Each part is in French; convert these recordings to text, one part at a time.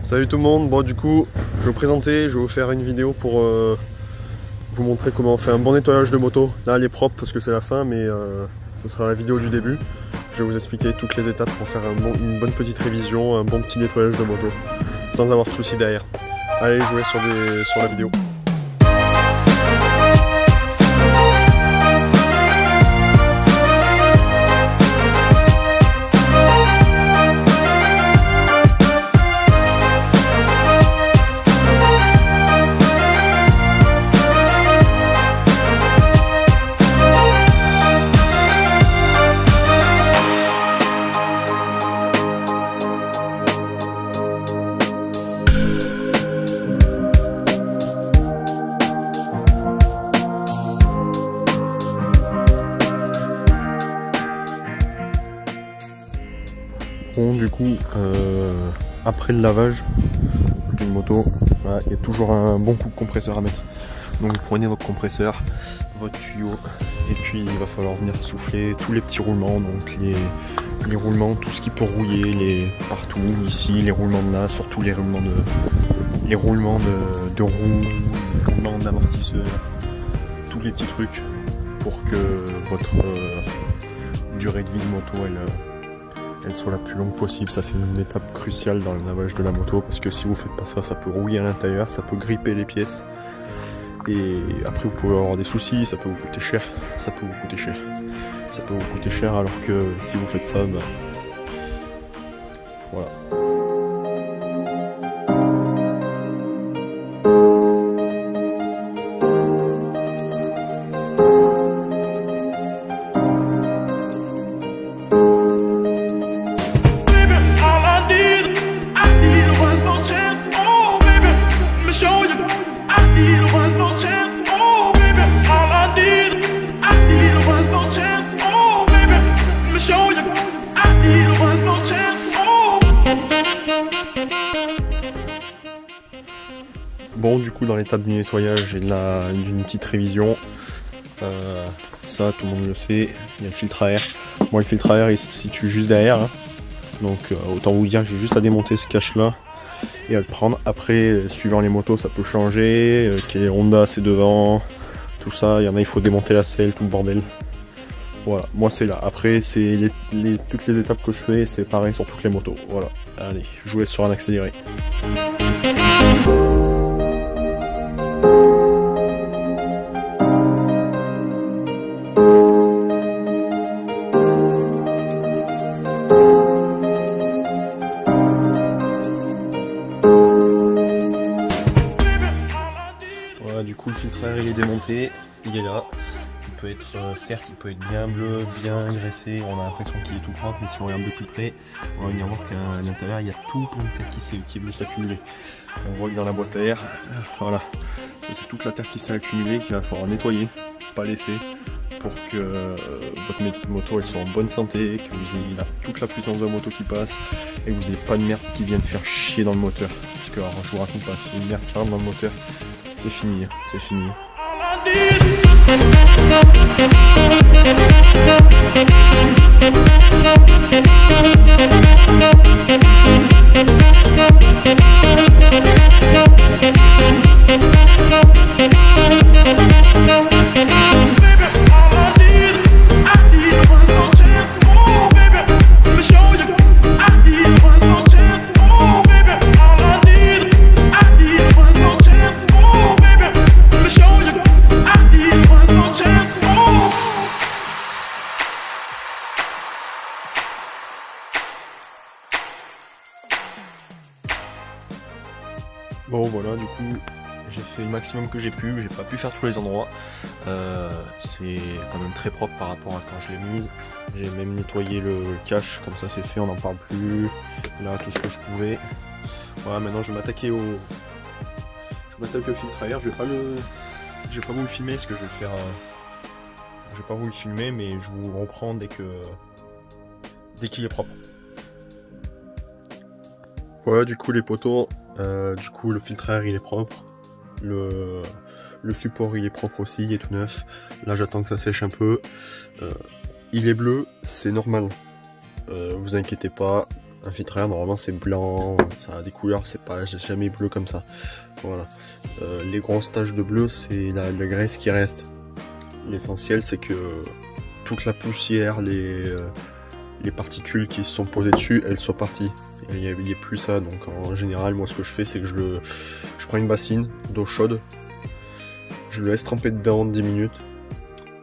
Salut tout le monde, bon du coup je vais vous présenter, je vais vous faire une vidéo pour vous montrer comment on fait un bon nettoyage de moto. Là elle est propre parce que c'est la fin mais ça sera la vidéo du début. Je vais vous expliquer toutes les étapes pour faire une bonne petite révision, un bon petit nettoyage de moto sans avoir de soucis derrière. Allez, je vous laisse sur la vidéo. Bon, du coup, après le lavage d'une moto, voilà, il y a toujours un bon coup de compresseur à mettre. Donc prenez votre compresseur, votre tuyau, et puis il va falloir venir souffler tous les petits roulements, donc les roulements, tout ce qui peut rouiller, partout, ici, les roulements de là, surtout les roulements de roues, les roulements d'amortisseur, tous les petits trucs pour que votre durée de vie de moto elle soit la plus longue possible. Ça c'est une étape cruciale dans le lavage de la moto parce que si vous faites pas ça, ça peut rouiller à l'intérieur, ça peut gripper les pièces et après vous pouvez avoir des soucis, ça peut vous coûter cher, ça peut vous coûter cher alors que si vous faites ça, bah, voilà. Bon, du coup dans l'étape du nettoyage et d'une petite révision, ça tout le monde le sait, il y a le filtre à air. Bon, le filtre à air il se situe juste derrière, hein. Donc autant vous dire, j'ai juste à démonter ce cache là et à le prendre. Après, suivant les motos ça peut changer, quel Honda c'est devant, tout ça, il y en a il faut démonter la selle, tout le bordel. Voilà, moi c'est là. Après c'est toutes les étapes que je fais, c'est pareil sur toutes les motos. Voilà, allez, je vous laisse sur un accéléré. Voilà, du coup le filtre à air il est démonté, il est là. Il peut être, certes il peut être bien bleu, bien graissé, on a l'impression qu'il est tout propre, mais si on regarde de plus près, on va venir voir qu'à l'intérieur il y a tout plein de terre qui veut s'accumuler. On voit que dans la boîte à air, voilà, c'est toute la terre qui s'est accumulée qu'il va falloir nettoyer, pas laisser, pour que votre moto elle soit en bonne santé, que vous ayez toute la puissance de la moto qui passe, et que vous n'ayez pas de merde qui vienne faire chier dans le moteur. Parce que alors, je vous raconte pas, si une merde qui rentre dans le moteur, c'est fini, c'est fini. Bon voilà, du coup j'ai fait le maximum que j'ai pu, j'ai pas pu faire tous les endroits, c'est quand même très propre par rapport à quand je l'ai mise. J'ai même nettoyé le cache, comme ça c'est fait, on n'en parle plus, là tout ce que je pouvais. Voilà, maintenant je vais m'attaquer au filtre à air, je vais pas vous le filmer parce que je vais faire, je vais pas vous le filmer mais je vous reprends dès qu'il est propre. Voilà, du coup les poteaux, du coup le filtre à air il est propre, le support il est propre aussi, il est tout neuf. Là j'attends que ça sèche un peu. Il est bleu, c'est normal, vous inquiétez pas, Un filtre à air, normalement c'est blanc, ça a des couleurs, c'est pas jamais bleu comme ça. Voilà. Les grosses taches de bleu, c'est la graisse qui reste. L'essentiel, c'est que toute la poussière, les particules qui se sont posées dessus, elles soient parties. Il n'y a plus ça, donc en général, moi ce que je fais, c'est que je prends une bassine d'eau chaude, je le laisse tremper dedans 10 minutes,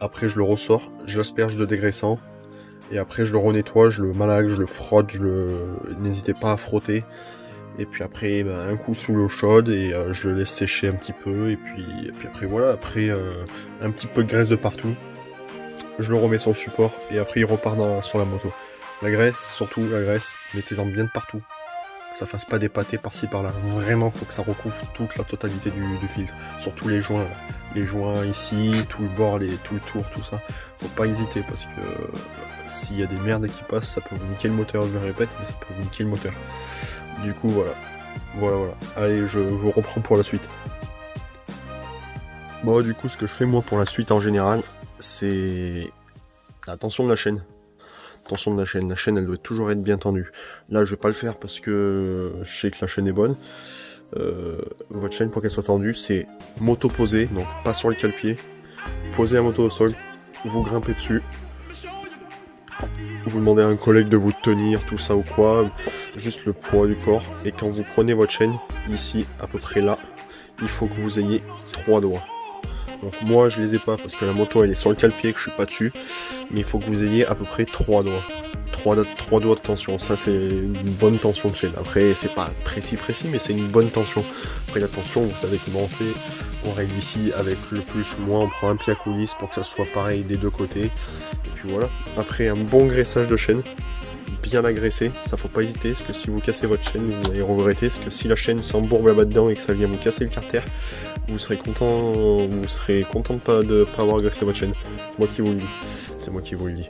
après je le ressors, je l'asperge de dégraissant, et après je le renettoie, je le malaxe, je le frotte, n'hésitez pas à frotter, et puis après un coup sous l'eau chaude, et je le laisse sécher un petit peu, et puis après voilà, après un petit peu de graisse de partout, je le remets sur le support, et après il repart sur la moto. La graisse, surtout la graisse, mettez-en bien de partout. Que ça fasse pas des pâtés par-ci par-là. Vraiment, faut que ça recouvre toute la totalité du filtre. Surtout les joints. Là. Les joints ici, tout le bord, tout le tour, tout ça. Faut pas hésiter parce que s'il y a des merdes qui passent, ça peut vous niquer le moteur. Je le répète, mais ça peut vous niquer le moteur. Du coup, voilà. Voilà. Allez, je vous reprends pour la suite. Bon, du coup, ce que je fais moi pour la suite en général, c'est la tension de la chaîne. Tension de la chaîne elle doit toujours être bien tendue. Là je vais pas le faire parce que je sais que la chaîne est bonne. Votre chaîne pour qu'elle soit tendue, c'est moto posée, donc pas sur le cale-pied. Posez la moto au sol, vous grimpez dessus. Vous demandez à un collègue de vous tenir, tout ça ou quoi, juste le poids du corps. Et quand vous prenez votre chaîne, ici à peu près là, il faut que vous ayez 3 doigts. Donc moi je les ai pas parce que la moto elle est sur le cale-pied, que je suis pas dessus. Mais il faut que vous ayez à peu près 3 doigts. 3 doigts de tension. Ça c'est une bonne tension de chaîne. Après c'est pas précis mais c'est une bonne tension. Après la tension, vous savez comment on fait. On règle ici avec le plus ou moins. On prend un pied à coulisse pour que ça soit pareil des deux côtés. Et puis voilà. Après un bon graissage de chaîne. Bien la graisser, ça faut pas hésiter, parce que si vous cassez votre chaîne, vous allez regretter, parce que si la chaîne s'embourbe là-bas dedans et que ça vient vous casser le carter, vous serez content de pas avoir graissé votre chaîne. C'est moi qui vous le dis. C'est moi qui vous le dis.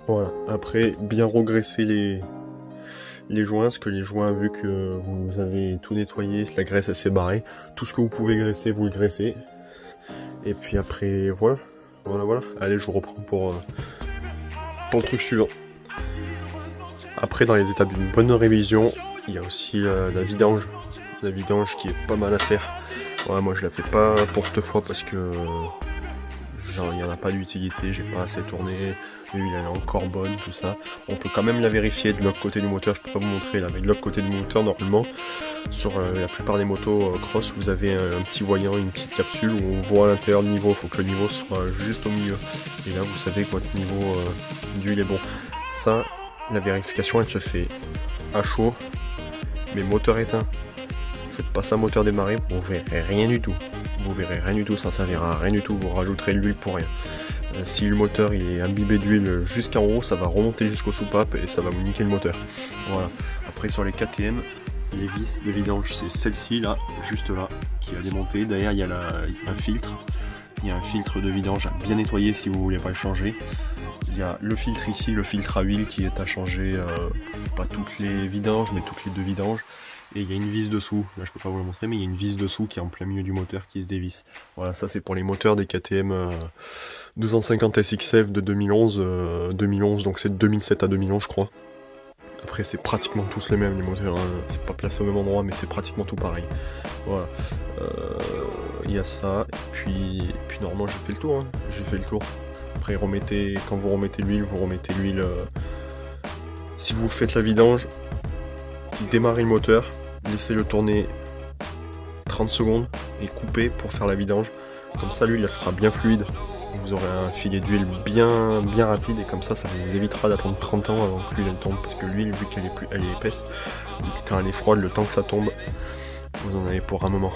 Voilà. Après, bien regresser les joints, parce que les joints, vu que vous avez tout nettoyé, la graisse elle s'est barrée, tout ce que vous pouvez graisser, vous le graissez. Et puis après, voilà. Allez, je vous reprends pour le truc suivant. Après, dans les étapes d'une bonne révision, il y a aussi la vidange. La vidange qui est pas mal à faire. Ouais, moi je la fais pas pour cette fois parce que genre il n'y en a pas d'utilité, j'ai pas assez tourné, l'huile elle est encore bonne, tout ça. On peut quand même la vérifier de l'autre côté du moteur, je peux pas vous montrer là, mais de l'autre côté du moteur normalement, sur la plupart des motos cross, vous avez un petit voyant, une petite capsule où on voit à l'intérieur le niveau, il faut que le niveau soit juste au milieu. Et là vous savez que votre niveau d'huile est bon. Ça, la vérification elle se fait à chaud, mais moteur éteint. Faites pas ça moteur démarré, vous verrez rien du tout. Vous verrez rien du tout, ça servira à rien du tout, vous rajouterez de l'huile pour rien. Si le moteur il est imbibé d'huile jusqu'en haut, ça va remonter jusqu'aux soupapes et ça va vous niquer le moteur. Voilà. Après sur les KTM, les vis de vidange, c'est celle-ci là, juste là, qui a démonté. Derrière il y a un filtre. Il y a un filtre de vidange à bien nettoyer si vous voulez pas le changer. Il y a le filtre ici, le filtre à huile qui est à changer, pas toutes les vidanges, mais toutes les 2 vidanges. Et il y a une vis dessous, là je peux pas vous le montrer, mais il y a une vis dessous qui est en plein milieu du moteur qui se dévisse. Voilà, ça c'est pour les moteurs des KTM 250 SXF de 2011, donc c'est de 2007 à 2011 je crois. Après c'est pratiquement tous les mêmes les moteurs, hein. C'est pas placé au même endroit mais c'est pratiquement tout pareil. Voilà, il y a ça, et puis normalement j'ai fait le tour, hein. J'ai fait le tour. Après quand vous remettez l'huile, si vous faites la vidange, démarrez le moteur, laissez-le tourner 30 secondes et coupez pour faire la vidange. Comme ça l'huile sera bien fluide, vous aurez un filet d'huile bien rapide et comme ça vous évitera d'attendre 30 ans avant que l'huile tombe, parce que l'huile vu qu'elle est épaisse, quand elle est froide, le temps que ça tombe, vous en avez pour un moment.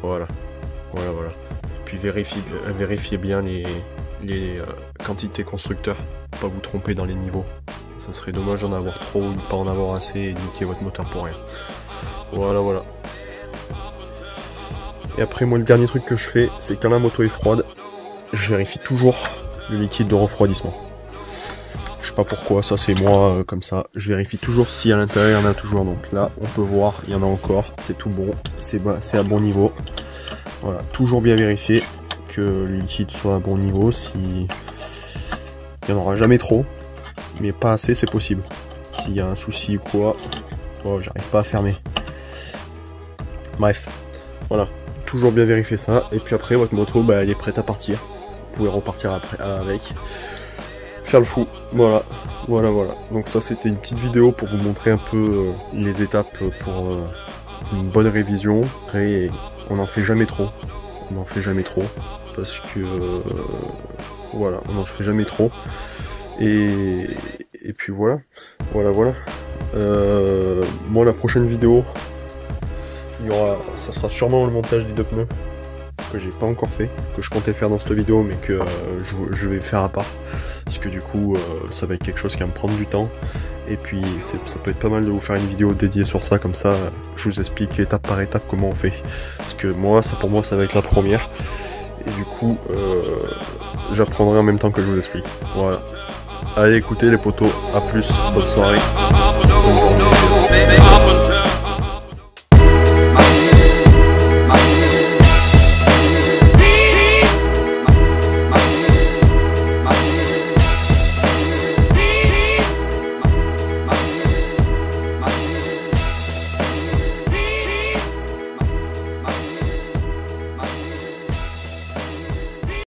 Voilà. Puis vérifiez bien les quantités constructeurs, pas vous tromper dans les niveaux. Ça serait dommage d'en avoir trop ou de pas en avoir assez et niquer votre moteur pour rien. Voilà. Et après moi le dernier truc que je fais, c'est quand la moto est froide, je vérifie toujours le liquide de refroidissement. Je sais pas pourquoi, ça c'est moi comme ça. Je vérifie toujours si à l'intérieur il y en a toujours. Donc là on peut voir, il y en a encore, c'est tout bon, c'est à bon niveau. Voilà, toujours bien vérifier que le liquide soit à bon niveau. Si il n'y en aura jamais trop, mais pas assez c'est possible. s'il y a un souci ou quoi. Oh, j'arrive pas à fermer. Bref, voilà, toujours bien vérifier ça. Et puis après, votre moto, bah, elle est prête à partir. Vous pouvez repartir après avec. Faire le fou, voilà. Donc ça, c'était une petite vidéo pour vous montrer un peu les étapes pour une bonne révision. Après, on n'en fait jamais trop. Parce que voilà, on n'en fait jamais trop. Et puis voilà. Moi, la prochaine vidéo, ça sera sûrement le montage des deux pneus que j'ai pas encore fait, que je comptais faire dans cette vidéo, mais que je vais faire à part, parce que du coup, ça va être quelque chose qui va me prendre du temps. Et puis, ça peut être pas mal de vous faire une vidéo dédiée sur ça, comme ça, je vous explique étape par étape comment on fait. Parce que pour moi, ça va être la première. Et du coup, j'apprendrai en même temps que je vous explique. Voilà. Allez, écoutez les potos, à plus, bonne soirée, bonne journée.